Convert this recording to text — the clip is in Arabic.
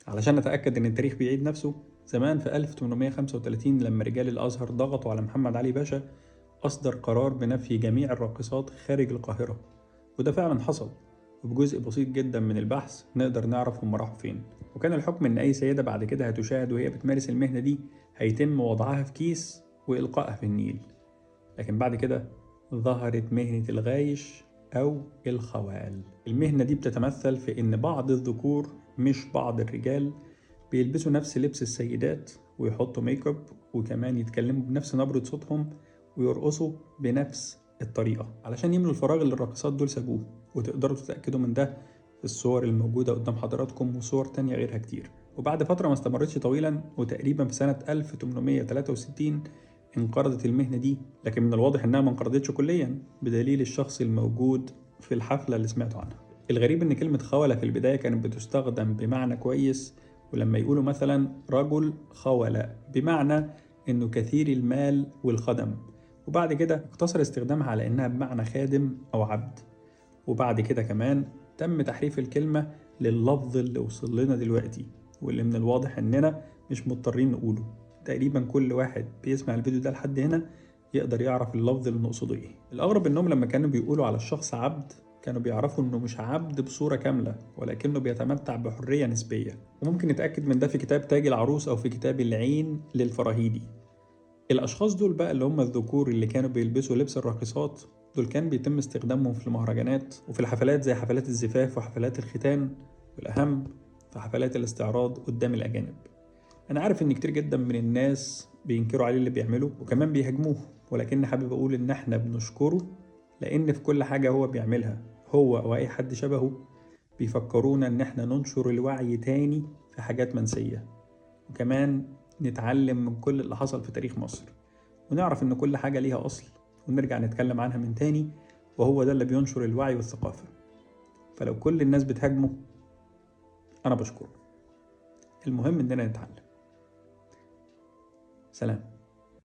علشان نتأكد إن التاريخ بيعيد نفسه، زمان في 1835 لما رجال الأزهر ضغطوا على محمد علي باشا أصدر قرار بنفي جميع الراقصات خارج القاهرة، وده فعلا حصل، وبجزء بسيط جدا من البحث نقدر نعرف هم راحوا فين. وكان الحكم إن أي سيدة بعد كده هتشاهد وهي بتمارس المهنة دي هيتم وضعها في كيس وإلقائها في النيل. لكن بعد كده ظهرت مهنة الغايش أو الخوال. المهنة دي بتتمثل في إن بعض الذكور مش بعض الرجال بيلبسوا نفس لبس السيدات ويحطوا ميك اب وكمان يتكلموا بنفس نبرة صوتهم ويرقصوا بنفس الطريقة علشان يملوا الفراغ اللي الراقصات دول سابوه. وتقدروا تتأكدوا من ده في الصور الموجودة قدام حضراتكم وصور تانية غيرها كتير. وبعد فترة ما استمرتش طويلا، وتقريبا في سنة 1863 انقرضت المهنة دي، لكن من الواضح إنها ما انقرضتش كليا بدليل الشخص الموجود في الحفلة اللي سمعتوا عنها. الغريب إن كلمة خولة في البداية كانت بتستخدم بمعنى كويس، ولما يقولوا مثلا رجل خولة بمعنى إنه كثير المال والخدم، وبعد كده اقتصر استخدامها على إنها بمعنى خادم أو عبد. وبعد كده كمان تم تحريف الكلمة لللفظ اللي وصل لنا دلوقتي، واللي من الواضح إننا مش مضطرين نقوله. تقريبا كل واحد بيسمع الفيديو ده لحد هنا يقدر يعرف اللفظ اللي نقصده ايه. الأغرب إنهم لما كانوا بيقولوا على الشخص عبد كانوا بيعرفوا إنه مش عبد بصورة كاملة، ولكنه بيتمتع بحرية نسبية. وممكن نتأكد من ده في كتاب تاج العروس أو في كتاب العين للفراهيدي. الأشخاص دول بقى اللي هم الذكور اللي كانوا بيلبسوا لبس الراقصات، دول كان بيتم استخدامهم في المهرجانات وفي الحفلات زي حفلات الزفاف وحفلات الختان، والأهم في حفلات الاستعراض قدام الأجانب. أنا عارف إن كتير جدا من الناس بينكروا عليه اللي بيعمله وكمان بيهاجموه، ولكن حابب أقول إن إحنا بنشكره، لأن في كل حاجة هو بيعملها هو أو أي حد شبهه بيفكرونا إن إحنا ننشر الوعي تاني في حاجات منسية، وكمان نتعلم من كل اللي حصل في تاريخ مصر، ونعرف إن كل حاجة ليها أصل ونرجع نتكلم عنها من تاني، وهو ده اللي بينشر الوعي والثقافة. فلو كل الناس بتهاجمه أنا بشكره. المهم إننا نتعلم. سلام.